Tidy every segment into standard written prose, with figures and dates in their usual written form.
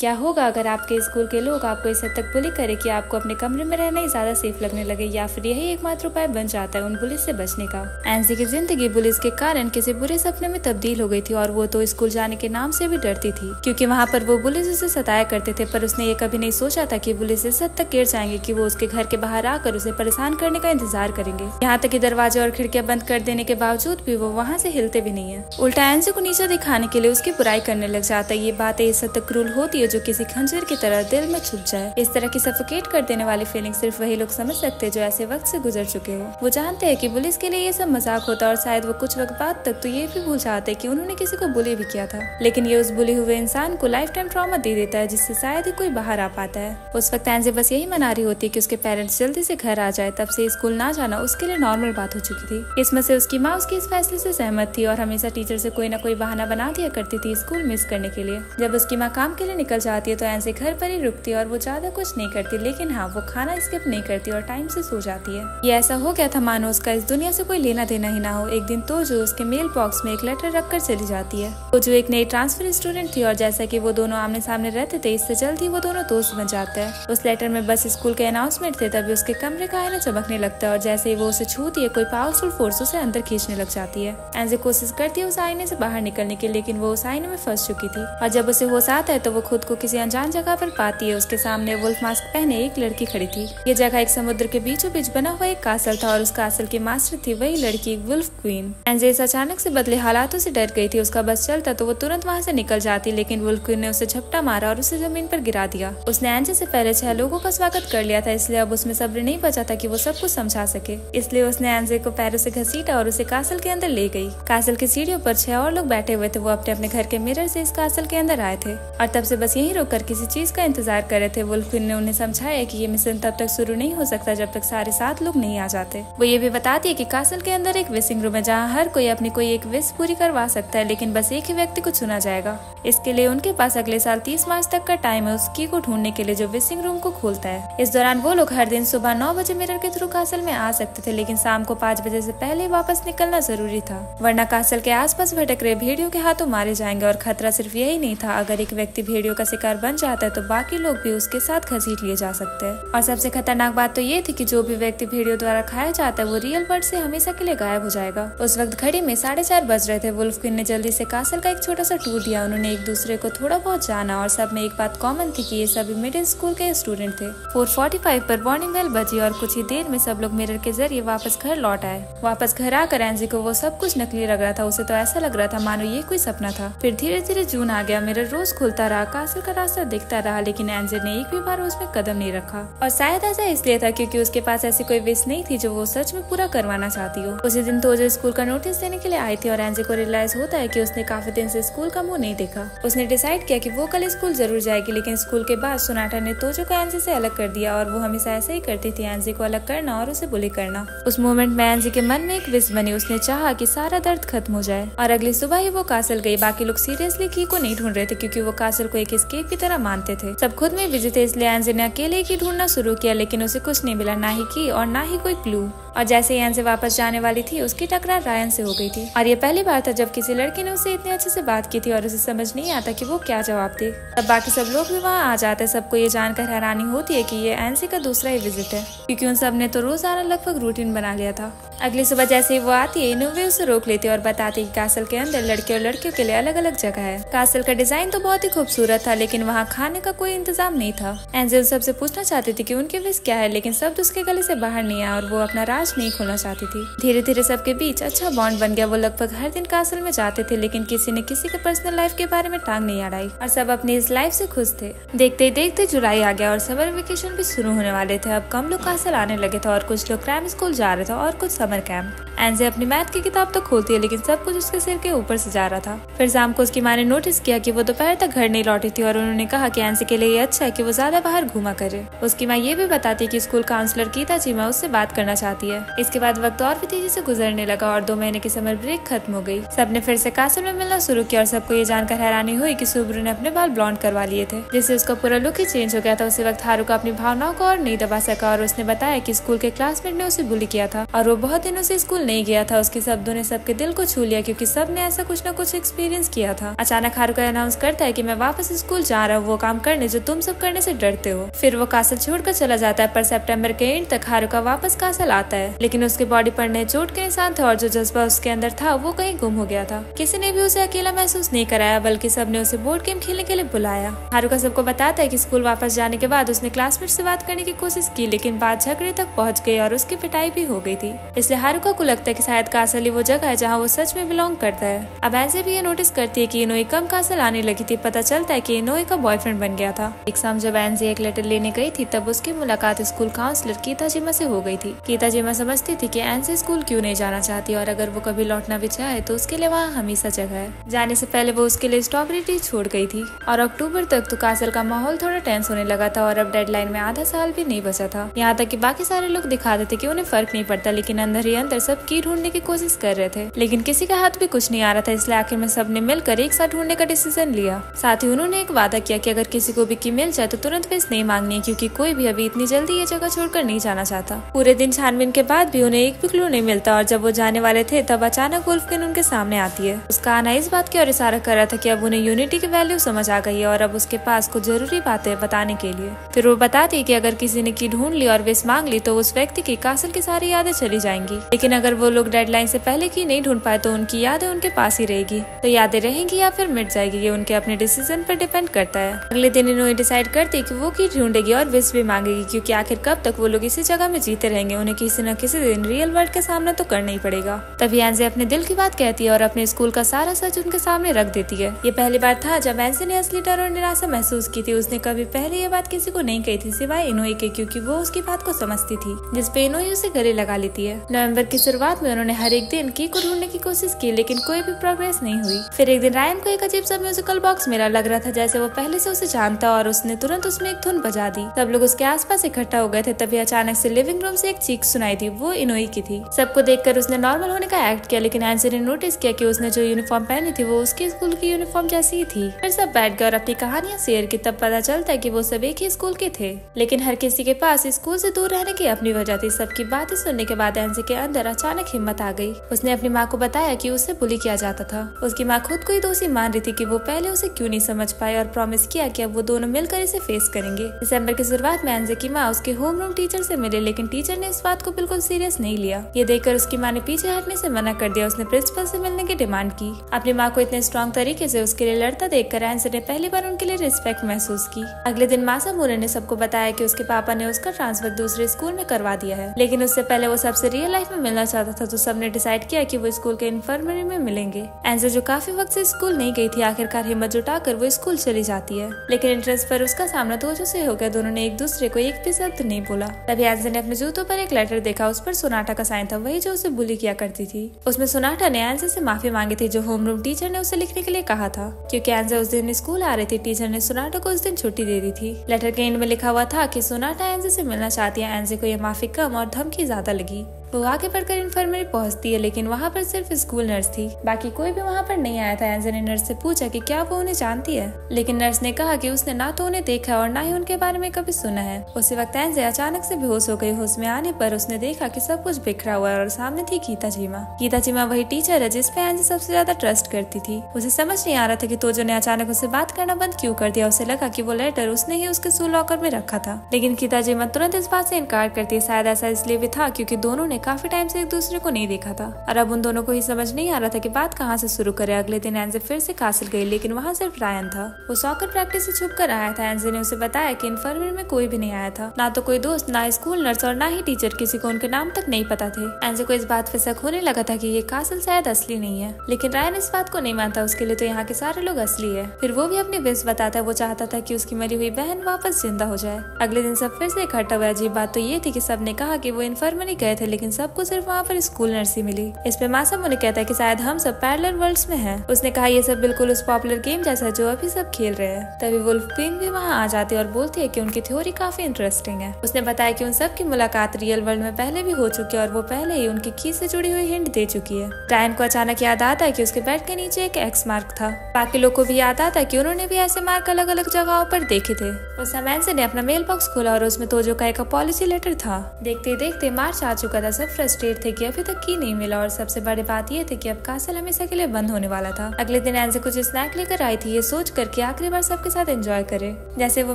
क्या होगा अगर आपके स्कूल के लोग आपको इस हद तक बुली करे कि आपको अपने कमरे में रहना ही ज्यादा सेफ लगने लगे, या फिर यही एकमात्र उपाय बन जाता है उन पुलिस से बचने का। एनजी की जिंदगी पुलिस के कारण किसी बुरे सपने में तब्दील हो गई थी और वो तो स्कूल जाने के नाम से भी डरती थी, क्योंकि वहाँ पर वो पुलिस उसे सताया करते थे। पर उसने ये कभी नहीं सोचा था कि पुलिस इस हद तक गिर जाएंगे कि वो उसके घर के बाहर आकर उसे परेशान करने का इंतजार करेंगे, यहाँ तक कि दरवाजे और खिड़कियां बंद कर देने के बावजूद भी वो वहाँ से हिलते भी नहीं है। उल्टा एनजी को नीचा दिखाने के लिए उसकी बुराई करने लग जाता है। ये बातें इस हद तक क्रूर होती है जो किसी खंजर की तरह दिल में छुप जाए। इस तरह की सफोकेट कर देने वाली फीलिंग सिर्फ वही लोग समझ सकते हैं जो ऐसे वक्त से गुजर चुके हो। वो जानते हैं कि पुलिस के लिए ये सब मजाक होता है और शायद वो कुछ वक्त बाद तक तो ये भी भूल जाते हैं कि उन्होंने किसी को बुली भी किया था, लेकिन ये उस बुली हुए इंसान को लाइफ टाइम ट्रॉमा दे देता है जिससे शायद ही कोई बाहर आ पाता है। उस वक्त एनजे बस यही मना रही होती है कि उसके पेरेंट्स जल्दी से घर आ जाए। तब से स्कूल ना जाना उसके लिए नॉर्मल बात हो चुकी थी। किस्मत से उसकी माँ उसके इस फैसले से सहमत थी और हमेशा टीचर से कोई ना कोई बहाना बना दिया करती थी स्कूल मिस करने के लिए। जब उसकी माँ काम के लिए निकल जाती है तो एनजे घर पर ही रुकती और वो ज्यादा कुछ नहीं करती, लेकिन हाँ वो खाना स्किप नहीं करती और टाइम से सो जाती है। ये ऐसा हो गया था मानो उसका इस दुनिया से कोई लेना देना ही ना हो। एक दिन तो जो उसके मेल बॉक्स में एक लेटर रख कर चली जाती है। वो जो एक नई ट्रांसफर स्टूडेंट थी और जैसा कि वो दोनों आमने सामने रहते थे, इससे जल्द ही वो दोनों दोस्त बन जाते हैं। उस लेटर में बस स्कूल के अनाउंसमेंट थे, तभी उसके कमरे का आईना चमकने लगता है और जैसे ही वो उसे छूती है कोई पावरफुल फोर्स उसे अंदर खींचने लग जाती है। एनजे कोशिश करती है उस आईने से बाहर निकलने की, लेकिन वो उस आईने में फंस चुकी थी और जब उसे होश आता है तो वो खुद को किसी अनजान जगह पर पाती है। उसके सामने वुल्फ मास्क पहने एक लड़की खड़ी थी। ये जगह एक समुद्र के बीचों बीच बना हुआ एक कासल था और उस कासल की मास्टर थी वही लड़की वुल्फ क्वीन। एनजे इस अचानक से बदले हालातों से डर गई थी। उसका बस चलता तो वो तुरंत वहाँ से निकल जाती, लेकिन वुल्फ क्वीन ने उसे झपटा मारा और उसे जमीन पर गिरा दिया। उसने एनजे से पहले 6 लोगों का स्वागत कर लिया था, इसलिए अब उसमें सब्र नहीं बचा था कि वो सब कुछ समझा सके। इसलिए उसने एनजे को पैरों से घसीटा और उसे कासल के अंदर ले गई। कासल की सीढ़ियों पर 6 और लोग बैठे हुए थे। वो अपने अपने घर के मिरर से इस कासल के अंदर आए थे और तब से बस यहीं रोककर किसी चीज का इंतजार कर रहे थे। वुल्फ क्वीन ने उन्हें समझाया कि ये मिशन तब तक शुरू नहीं हो सकता जब तक सारे 7 लोग नहीं आ जाते। वो ये भी बताती है कि कासल के अंदर एक विशिंग रूम है जहाँ हर कोई अपनी कोई एक विश पूरी करवा सकता है, लेकिन बस एक ही व्यक्ति को चुना जाएगा। इसके लिए उनके पास अगले साल 30 मार्च तक का टाइम है उस की को ढूंढने के लिए जो विशिंग रूम को खोलता है। इस दौरान वो लोग हर दिन सुबह 9 बजे मिरर के थ्रू कासल में आ सकते थे, लेकिन शाम को 5 बजे से पहले वापस निकलना जरूरी था, वरना कासल के आसपास भटक रहे भेड़ियों के हाथों मारे जाएंगे। और खतरा सिर्फ यही नहीं था, अगर एक व्यक्ति भेड़ियों का शिकार बन जाता है तो बाकी लोग भी उसके साथ घसीट लिए जा सकते हैं। और सबसे खतरनाक बात तो ये थी कि जो भी व्यक्ति भेड़ियों द्वारा खाया जाता है वो रियल वर्ल्ड से हमेशा के लिए गायब हो जाएगा। उस वक्त घड़ी में 4:30 बज रहे थे। वुल्फ क्वीन ने जल्दी से कासल का एक छोटा सा टूर दिया। उन्होंने एक दूसरे को थोड़ा बहुत जाना और सब में एक बात कॉमन थी कि ये सभी मिडिल स्कूल के स्टूडेंट थे। 4:45 पर वार्निंग बेल बजी और कुछ ही देर में सब लोग मिरर के जरिए वापस घर लौट आए। वापस घर आकर एनजी को वो सब कुछ नकली लग रहा था। उसे तो ऐसा लग रहा था मानो ये कोई सपना था। फिर धीरे धीरे जून आ गया। मिरर रोज खुलता रहा, कासल का रास्ता दिखता रहा, लेकिन एनजे ने एक भी बार उसमें कदम नहीं रखा। और शायद ऐसा इसलिए था क्योंकि उसके पास ऐसी कोई विश नहीं थी जो वो सच में पूरा करवाना चाहती हो। उसी दिन तो जो स्कूल का नोटिस देने के लिए आई थी और एनजे को रियलाइज होता है कि उसने काफी दिन से स्कूल का मुंह नहीं देखा। उसने डिसाइड किया कि वो कल स्कूल जरूर जाएगी, लेकिन स्कूल के बाद सोनाटा ने तोजो को एनजे से अलग कर दिया और वो हमेशा ऐसा ही करती थी, एनजे को अलग करना और उसे बुली करना। उस मोमेंट में एनजे के मन में एक विश बनी। उसने चाहा कि सारा दर्द खत्म हो जाए और अगली सुबह ही वो कासल गई। बाकी लोग सीरियसली की को नहीं ढूंढ रहे थे क्योंकि वो कासल को एक एस्केप की तरह मानते थे। सब खुद में बिजी थे, इसलिए एनजे ने अकेले की ढूंढना शुरू किया, लेकिन उसे कुछ नहीं मिला, ना ही की और ना ही कोई क्लू। और जैसे ही एनजे वापस जाने वाली थी उसकी टकरार रायन से हो गई थी और ये पहली बार था जब किसी लड़के ने उसे इतने अच्छे से बात की थी और उसे समझ नहीं आता कि वो क्या जवाब दे। तब बाकी सब लोग भी वहाँ आ जाते। सबको ये जानकर हैरानी होती है कि ये एनजे का दूसरा ही विजिट है, क्योंकि उन सब ने तो रोजाना लगभग रूटीन बना लिया था। अगली सुबह जैसे ही वो आती है, इनोवे उसे रोक लेती है और बताती कि कासल के अंदर लड़के और लड़कियों के लिए अलग अलग जगह है। कासल का डिजाइन तो बहुत ही खूबसूरत था, लेकिन वहाँ खाने का कोई इंतजाम नहीं था। एनजे उन सबसे पूछना चाहती थी कि उनके विश क्या है, लेकिन शब्द उसके गले से बाहर नहीं आया और वो अपना राज नहीं खोलना चाहती थी। धीरे धीरे सबके बीच अच्छा बॉन्ड बन गया। वो लगभग हर दिन कासल में जाते थे, लेकिन किसी ने किसी के पर्सनल लाइफ के बारे में टांग नहीं अड़ाई और सब अपनी इस लाइफ से खुश थे। देखते ही देखते जुलाई आ गया और समर वेकेशन भी शुरू होने वाले थे। अब कम लोग कासल आने लगे थे और कुछ लोग क्राइम स्कूल जा रहे थे और कुछ समर कैंप। एनजे अपनी मैथ की किताब तो खोलती है, लेकिन सब कुछ उसके सिर के ऊपर से जा रहा था। फिर शाम को उसकी माँ ने नोटिस किया कि वो दोपहर तक घर नहीं लौटी थी और उन्होंने कहा कि एनजे के लिए ये अच्छा है कि वो ज्यादा बाहर घूमा करे। उसकी माँ ये भी बताती कि स्कूल काउंसलर गीता जी मैं उससे बात करना चाहती है। है। इसके बाद वक्त और भी तेजी से गुजरने लगा और 2 महीने की समर ब्रेक खत्म हो गई। सबने फिर से कासल में मिलना शुरू किया और सबको ये जानकर हैरानी हुई कि सुब्रू ने अपने बाल ब्लॉन्ड करवा लिए थे, जिससे उसका पूरा लुक ही चेंज हो गया था। उसी वक्त हारुका अपनी भावनाओं को और नहीं दबा सका और उसने बताया कि स्कूल के क्लासमेट ने उसे बुली किया था और वो बहुत दिनों से स्कूल नहीं गया था। उसके शब्दों ने सबके दिल को छू लिया क्योंकि सबने ऐसा कुछ न कुछ एक्सपीरियंस किया था। अचानक हारुका अनाउंस करता है कि मैं वापस स्कूल जा रहा हूँ, वो काम करने जो तुम सब करने से डरते हो। फिर वो कासल छोड़कर चला जाता है, पर सितंबर के एंड तक हारुका वापस कासल आता है, लेकिन उसके बॉडी पर नए चोट के निशान थे और जो जज्बा उसके अंदर था वो कहीं गुम हो गया था। किसी ने भी उसे अकेला महसूस नहीं कराया, बल्कि सबने उसे बोर्ड गेम खेलने के लिए बुलाया। हारुका सबको बताता है कि स्कूल वापस जाने के बाद उसने क्लासमेट से बात करने की कोशिश की, लेकिन बात झगड़े तक पहुंच गई और उसकी पिटाई भी हो गई थी। इसलिए हारुका को लगता है कि शायद कासल ही वो जगह है जहाँ वो सच में बिलोंग करता है। अब ऐसे भी ये नोटिस करती है कि इनोई कम कासल आने लगी थी। पता चलता है कि इनोई का बॉयफ्रेंड बन गया था। एक शाम जब एनजे एक लेटर लेने गई थी तब उसकी मुलाकात स्कूल काउंसलर कीताजिमा से हो गई थी। कीताजिमा समझती थी कि एनजे स्कूल क्यों नहीं जाना चाहती और अगर वो कभी लौटना भी चाहे तो उसके लिए वहाँ हमेशा जगह है। जाने से पहले वो उसके लिए स्ट्रॉबेरी टी छोड़ गई थी और अक्टूबर तक तो कासल का माहौल थोड़ा टेंस होने लगा था और अब डेडलाइन में आधा साल भी नहीं बचा था। यहाँ तक कि बाकी सारे लोग दिखाते थे कि उन्हें फर्क नहीं पड़ता, लेकिन अंदर ही अंदर सब की ढूंढने की कोशिश कर रहे थे, लेकिन किसी का हाथ भी कुछ नहीं आ रहा था। इसलिए आखिर में सबने मिलकर एक साथ ढूंढने का डिसीजन लिया। साथ ही उन्होंने एक वादा किया कि अगर किसी को भी की मिल जाए तो तुरंत फीस नहीं मांगनी है, क्योंकि कोई भी अभी इतनी जल्दी ये जगह छोड़कर नहीं जाना चाहता। पूरे दिन छानबीन के बाद भी उन्हें एक भी क्लू नहीं मिलता और जब वो जाने वाले थे तब अचानक वुल्फकिन उनके सामने आती है। उसका आना इस बात की ओर इशारा कर रहा था कि अब उन्हें यूनिटी की वैल्यू समझ आ गई है और अब उसके पास कुछ जरूरी बातें बताने के लिए। फिर वो बताती है कि अगर किसी ने की ढूंढ ली और विश मांग ली तो उस व्यक्ति की कासल की सारी यादें चली जाएंगी, लेकिन अगर वो लोग डेडलाइन से पहले की नहीं ढूंढ पाए तो उनकी यादें उनके पास ही रहेगी। तो यादें रहेंगी या फिर मिट जाएगी, ये उनके अपने डिसीजन पर डिपेंड करता है। अगले दिन इन्होंने डिसाइड करती है कि वो की ढूंढेगी और विश भी मांगेगी, क्योंकि आखिर कब तक वो लोग इसी जगह में जीते रहेंगे। उन्हें किसी न किसी दिन रियल वर्ल्ड के सामना तो करना ही पड़ेगा। तभी एनजे अपने दिल की बात कहती है और अपने स्कूल का सारा सच उनके सामने रख देती है। ये पहली बार था जब एनजे ने असली डर और निराशा महसूस की थी। उसने कभी पहले ये बात किसी को नहीं कही थी सिवाय इनोई के, क्योंकि वो उसकी बात को समझती थी, जिसपे इनोई उसे गले लगा लेती है। नवंबर की शुरुआत में उन्होंने हर एक दिन की को ढूंढने की कोशिश की, लेकिन कोई भी प्रोग्रेस नहीं हुई। फिर एक दिन रायन को एक अजीब सा म्यूजिकल बॉक्स मिला। लग रहा था जैसे वो पहले से उसे जानता और उसने तुरंत उसमें एक धुन बजा दी। सब लोग उसके आसपास इकट्ठा हो गए थे। तभी अचानक से लिविंग रूम से एक चीख सुनाई थी। वो इनोई की थी। सबको देखकर उसने नॉर्मल होने का एक्ट किया, लेकिन एनजे ने नोटिस किया कि उसने जो यूनिफॉर्म पहनी थी वो उसके स्कूल की यूनिफॉर्म जैसी ही थी। फिर सब बैठ गए और अपनी कहानियां शेयर की। तब पता चलता है कि वो सब एक ही स्कूल के थे, लेकिन हर किसी के पास स्कूल से दूर रहने की अपनी वजह थी। सबकी बातें सुनने के बाद एनजे के अंदर अचानक हिम्मत आ गई। उसने अपनी माँ को बताया कि उसे बुली किया जाता था। उसकी माँ खुद को ही दोषी मान रही थी कि वो पहले उसे क्यों नहीं समझ पाए और प्रॉमिस किया कि अब वो दोनों मिलकर इसे फेस करेंगे। दिसंबर की शुरुआत में एनजे की माँ उसके होम रूम टीचर से मिले, लेकिन टीचर ने इस बात को बिल्कुल सीरियस नहीं लिया। ये देखकर उसकी माँ ने पीछे हटने से मना कर दिया। उसने प्रिंसिपल से मिलने की डिमांड की। अपनी माँ को इतने स्ट्रॉन्ग तरीके से उसके लिए लड़ता देखकर एनजे ने पहली बार उनके लिए रिस्पेक्ट महसूस की। अगले दिन मासामुरे ने सबको बताया कि उसके पापा ने उसका ट्रांसफर दूसरे स्कूल में करवा दिया है, लेकिन उससे पहले वो सबसे रियल लाइफ में मिलना चाहता था। तो सबने डिसाइड किया कि वो स्कूल के इन्फर्मरी में मिलेंगे। एनजे जो काफी वक्त से स्कूल नहीं गई थी, आखिरकार हिम्मत जुटाकर वो स्कूल चली जाती है, लेकिन एंट्रेंस पर उसका सामना तोजो से हो गया। दोनों ने एक दूसरे को एक भी शब्द नहीं बोला। तभी एनजे ने अपने जूतों पर एक लेटर देखा। उस पर सोनाटा का साइन था, वही जो उसे बुली किया करती थी। उसमें सोनाटा ने एनजे से माफी मांगी थी, जो होम रूम टीचर ने उसे लिखने के लिए कहा था, क्योंकि एनजे उस दिन स्कूल आ रही थी। टीचर ने सोनाटा को उस दिन छुट्टी दे दी थी। लेटर के एंड में लिखा हुआ था कि सोनाटा एनजे से मिलना चाहती है। एनजे को यह माफी कम और धमकी ज्यादा लगी। वो आगे बढ़कर इन्फर्मरी पहुंचती है, लेकिन वहाँ पर सिर्फ स्कूल नर्स थी, बाकी कोई भी वहाँ पर नहीं आया था। एनजे ने नर्स से पूछा कि क्या वो उन्हें जानती है, लेकिन नर्स ने कहा कि उसने ना तो उन्हें देखा और ना ही उनके बारे में कभी सुना है। उसी वक्त एनजे अचानक से बेहोश हो गई। होश में आने पर उसने देखा कि सब कुछ बिखरा हुआ है और सामने थी कीताजिमा। कीताजिमा वही टीचर है जिसपे एनजे सबसे ज्यादा ट्रस्ट करती थी। उसे समझ नहीं आ रहा था कि तोजो ने अचानक उससे बात करना बंद क्यों कर दिया। उसे लगा कि वो लेटर उसने ही उसके शू लॉकर में रखा था, लेकिन कीताजिमा तुरंत इस बात से इनकार करती है। शायद ऐसा इसलिए भी था क्योंकि दोनों ने काफी टाइम से एक दूसरे को नहीं देखा था और अब उन दोनों को ही समझ नहीं आ रहा था कि बात कहाँ से शुरू करे। अगले दिन एनजे फिर से कासल गई, लेकिन वहाँ सिर्फ रायन था। वो सॉकर प्रैक्टिस से छुप कर आया था। एनजे ने उसे बताया कि इन्फर्मरी में कोई भी नहीं आया था, ना तो कोई दोस्त, ना स्कूल नर्स और ना ही टीचर। किसी को उनके नाम तक नहीं पता थे। एनजे को इस बात पे शक होने लगा था कि ये कासल शायद असली नहीं है, लेकिन रायन इस बात को नहीं मानता। उसके लिए तो यहाँ के सारे लोग असली है। फिर वो भी अपनी विश बताता है। वो चाहता था कि उसकी मरी हुई बहन वापस जिंदा हो जाए। अगले दिन सब फिर से इकट्ठा हुआ। अजीब बात तो ये थी कि सबने कहा कि वो इन्फर्मरी गए थे, लेकिन सबको सिर्फ वहाँ पर स्कूल नर्सी मिली। इस पे मासूम उन्हें कहता है कि शायद हम सब पैरेलल वर्ल्ड्स में हैं। उसने कहा ये सब बिल्कुल उस पॉपुलर गेम जैसा जो अभी सब खेल रहे हैं। तभी वुल्फ क्वीन भी वहाँ आ जाती है और बोलती है कि उनकी थ्योरी काफी इंटरेस्टिंग है। उसने बताया कि उन सब की मुलाकात रियल वर्ल्ड में पहले भी हो चुकी है और वो पहले ही उनकी की से जुड़ी हुई हिंट दे चुकी है। रायन को अचानक याद आता है कि उसके बेड के नीचे एक एक्स मार्क था। बाकी लोग को भी याद आता है कि उन्होंने भी ऐसे मार्क अलग अलग जगहों पर देखे थे। उस समय एंजे ने अपना मेल बॉक्स खोला और उसमें तोजो का एक पॉलिसी लेटर था। देखते देखते मार्च आ चुका था। सब फ्रस्ट्रेट थे कि अभी तक की नहीं मिला और सबसे बड़ी बात यह थी कि अब कासल हमेशा के लिए बंद होने वाला था। अगले दिन एंजे कुछ स्नैक लेकर आई थी, ये सोच कर कि आखिरी बार सबके साथ एंजॉय करे। जैसे वो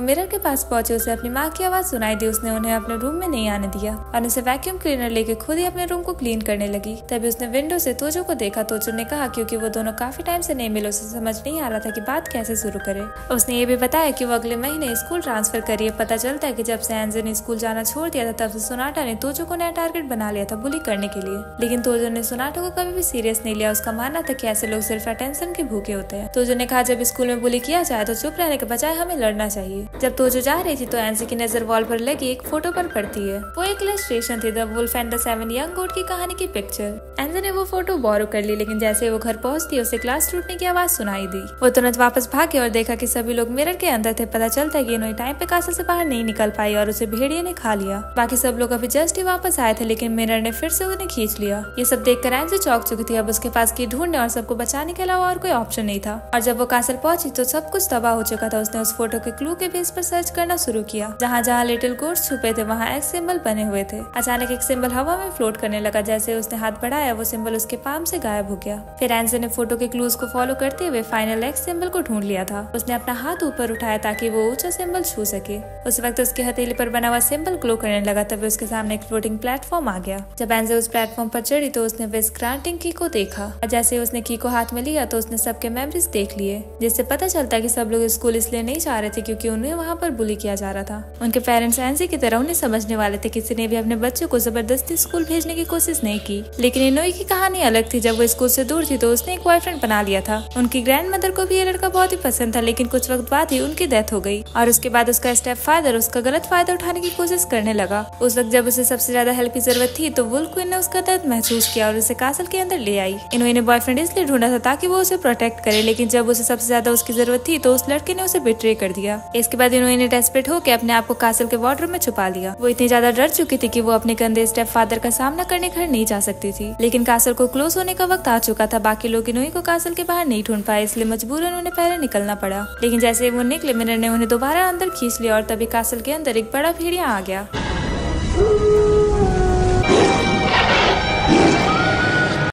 मिरर के पास पहुंचे उसे अपनी माँ की आवाज सुनाई दी। उसने उन्हें अपने रूम में नहीं आने दिया और उसे वैक्यूम क्लीनर लेके खुद ही अपने रूम को क्लीन करने लगी। तभी उसने विंडो से तोजो को देखा। तोजो ने कहा क्योंकि वो दोनों काफी टाइम से नहीं मिले, उसे समझ नहीं आ रहा था कि बात कैसे शुरू करे। उसने ये भी बताया कि वो अगले महीने स्कूल ट्रांसफर करिए। पता चलता है कि जब से एंजे ने स्कूल जाना छोड़ दिया था तब से सोनाटा ने तोजो को नया टारगेट बना लिया था बुली करने के लिए। लेकिन तोजो ने सोनाटा को कभी भी सीरियस नहीं लिया। उसका मानना था कि ऐसे लोग सिर्फ अटेंशन के भूखे होते हैं। तोजो ने कहा जब स्कूल में बुली किया जाए तो चुप रहने के बजाय हमें लड़ना चाहिए। जब तोजो जा रही थी तो एंजे की नजर वॉल पर लगी एक फोटो पर पड़ती है। वो एक इलस्ट्रेशन थी, the wolf and the 7 young goat की कहानी की पिक्चर। एंजे ने वो फोटो बोरो कर ली, लेकिन जैसे वो घर पहुंचती उसे ग्लास टूटने की आवाज सुनाई दी। वो तुरंत वापस भागे और देखा कि सभी लोग मिरर के अंदर थे। पता चलता है कि इन्होंने टाइम पे कासल से बाहर नहीं निकल पाई और उसे भेड़िए ने खा लिया। बाकी सब लोग अभी जस्ट ही वापस आए थे, लेकिन मिरर ने फिर से उन्हें खींच लिया। ये सब देखकर एंजे चौंक चुकी थी। अब उसके पास की ढूंढने और सबको बचाने के अलावा और कोई ऑप्शन नहीं था। और जब वो कासल पहुंची तो सब कुछ तबाह हो चुका था। उसने उस फोटो के क्लू के बेस पर सर्च करना शुरू किया। जहाँ जहाँ लिटिल गोट्स छुपे थे वहाँ एक्स सिंबल बने हुए थे। अचानक एक सिंबल हवा में फ्लोट करने लगा। जैसे उसने हाथ बढ़ाया वो सिंबल उसके पाम से गायब हो गया। फिर एंजे ने फोटो के क्लूज को फॉलो करते हुए फाइनल एक्स सिंबल को ढूंढ लिया था। उसने अपना हाथ ऊपर उठाया ताकि वो ऊंचा सिंबल छू सके। उस वक्त उसके हथेली पर बना हुआ सिंबल ग्लो करने लगा। तभी उसके सामने एक फ्लोटिंग प्लेटफॉर्म आ गया। जब एंजे उस प्लेटफॉर्म पर चढ़ी तो उसने विश ग्रांटिंग की को देखा और जैसे उसने की को हाथ में लिया तो उसने सबके मेमोरीज देख लिए, जिससे पता चलता कि सब लोग स्कूल इसलिए नहीं जा रहे थे क्योंकि उन्हें वहाँ पर बुली किया जा रहा था। उनके पेरेंट्स एंजे की तरह उन्हें समझने वाले थे। किसी ने भी अपने बच्चों को जबरदस्ती स्कूल भेजने की कोशिश नहीं की। लेकिन इनोई की कहानी अलग थी। जब वो स्कूल से दूर थी तो उसने एक बॉयफ्रेंड बना लिया था। उनकी ग्रैंड मदर को भी ये लड़का बहुत ही पसंद था, लेकिन कुछ वक्त बाद ही उनकी डेथ हो गई और उसके बाद उसका स्टेप फादर उसका गलत फायदा उठाने की कोशिश करने लगा। उस वक्त जब उसे सबसे ज्यादा हेल्प की जरूरत थी तो वुल्फ क्वीन ने उसका दर्द महसूस किया और उसे कासल के अंदर ले आई। इनोई ने बॉयफ्रेंड इसलिए ढूंढा था ताकि वो उसे प्रोटेक्ट करे, लेकिन जब उसे सबसे ज्यादा उसकी जरूरत थी तो उस लड़के ने उसे बिट्रे कर दिया। इसके बाद इनोई ने डेस्परेट होकर अपने आप को कासल के वार्डरूम में छुपा लिया। वो इतनी ज्यादा डर चुकी थी कि वो अपने गंदे स्टेप फादर का सामना करने घर नहीं जा सकती थी। लेकिन कासल को क्लोज होने का वक्त आ चुका था। बाकी लोग इनोई को कासल के बाहर नहीं ढूंढ पाए, इसलिए मजबूरन उन्हें पहले निकलना पड़ा। लेकिन जैसे वो निकले मिरर ने उन्हें दोबारा अंदर खींच लिया और तभी कासल के अंदर एक बड़ा भेड़िया आ गया।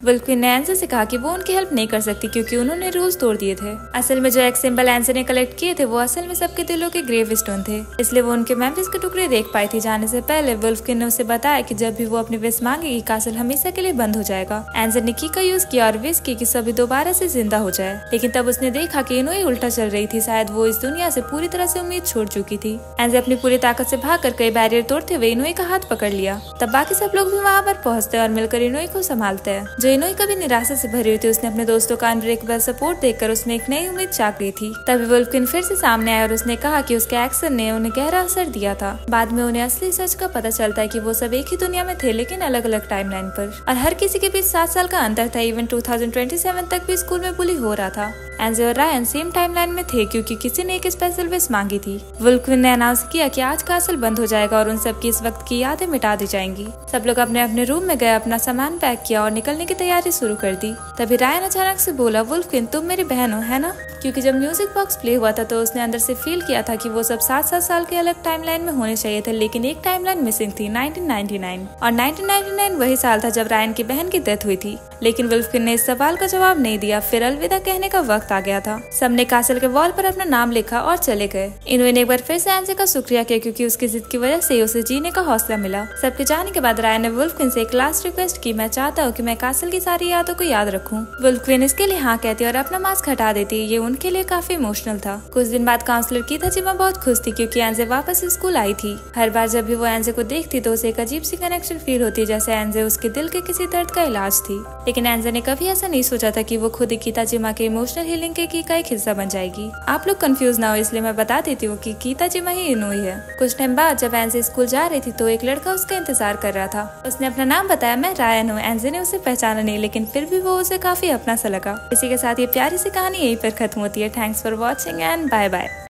वुल्फ क्वीन ने एंजे से कहा कि वो उनकी हेल्प नहीं कर सकती क्योंकि उन्होंने रूल्स तोड़ दिए थे। असल में जो एक सिंबल एंजे ने कलेक्ट किए थे वो असल में सबके दिलों के ग्रेव स्टोन थे, इसलिए वो उनके मेमोरीज के टुकड़े देख पाई थी। जाने से पहले वुल्फ क्वीन ने उसे बताया कि जब भी वो अपनी विश मांगेगी कासल हमेशा के लिए बंद हो जाएगा। एंजे ने की का यूज किया और विश की कि सभी दोबारा से जिंदा हो जाए। लेकिन तब उसने देखा कि इनोई उल्टा चल रही थी। शायद वो इस दुनिया से पूरी तरह से उम्मीद छोड़ चुकी थी। एंजे अपनी पूरी ताकत से भागकर कई बैरियर तोड़ते हुए इनोई का हाथ पकड़ लिया। तब बाकी सब लोग भी वहाँ पर पहुँचते और मिलकर इनोई को संभालते हैं। जो इनोई कभी निराशा से भरी हुई थी, उसने अपने दोस्तों का अनब्रेकेबल सपोर्ट देखकर उसमें एक नई उम्मीद जाग गई थी। तभी वुल्फ क्वीन फिर से सामने आया और उसने कहा कि उसके एक्शन ने उन्हें गहरा असर दिया था। बाद में उन्हें असली सच का पता चलता है कि वो सब एक ही दुनिया में थे, लेकिन अलग अलग टाइमलाइन पर, और हर किसी के बीच 7 साल का अंतर था। इवन 2027 तक भी स्कूल में बुली हो रहा था। एंजे और रायन सेम टाइमलाइन में थे क्योंकि किसी ने एक स्पेशल विश मांगी थी। वुल्फ क्वीन ने अनाउंस किया कि आज कासल बंद हो जाएगा और उन सब की इस वक्त की यादें मिटा दी जाएंगी। सब लोग अपने अपने रूम में गए, अपना सामान पैक किया और निकलने की तैयारी शुरू कर दी। तभी रायन अचानक से बोला, वुल्फ क्वीन तुम मेरी बहन हो, है ना? क्योंकि जब म्यूजिक बॉक्स प्ले हुआ था तो उसने अंदर से फील किया था कि वो सब 7-7 साल के अलग टाइमलाइन में होने चाहिए थे, लेकिन एक टाइमलाइन मिसिंग थी, 1999। और 1999 वही साल था जब रायन की बहन की डेथ हुई थी। लेकिन वुल्फ क्वीन ने इस सवाल का जवाब नहीं दिया। फिर अलविदा कहने का वक्त आ गया था। सबने कासल के वॉल पर अपना नाम लिखा और चले गए। इनोई ने एक बार फिर से एंजे का शुक्रिया किया क्योंकि उसकी जिद की वजह से उसे जीने का हौसला मिला। सबके जाने के बाद रायन ने वुल्फ क्वीन से एक लास्ट रिक्वेस्ट की, मैं चाहता हूँ कि मैं कासल की सारी यादों को याद रखूं। वुल्फ क्वीन इसके लिए हाँ कहती और अपना मास्क हटा देती। ये उनके लिए काफी इमोशनल था। कुछ दिन बाद काउंसलर की तजीमा बहुत खुश थी क्योंकि एंजे वापस स्कूल आई थी। हर बार जब भी वो एंजे को देखती तो उसे एक अजीब सी कनेक्शन फील होती, जैसे एंजे उसके दिल के किसी दर्द का इलाज थी। लेकिन एंजे ने कभी ऐसा नहीं सोचा था कि वो खुद गीताजिमा के इमोशनल हीलिंग के की का एक हिस्सा बन जाएगी। आप लोग कंफ्यूज ना हो इसलिए मैं बता देती हूँ कि गीताजिमा ही इनोई है। कुछ टाइम बाद जब एंजे स्कूल जा रही थी तो एक लड़का उसका इंतजार कर रहा था। उसने अपना नाम बताया, मैं रायन हूँ। एंजे ने उसे पहचाना नहीं, लेकिन फिर भी वो उसे काफी अपना सा लगा। इसी के साथ ये प्यारी सी कहानी यहीं पर खत्म होती है। Thanks for watching and bye bye.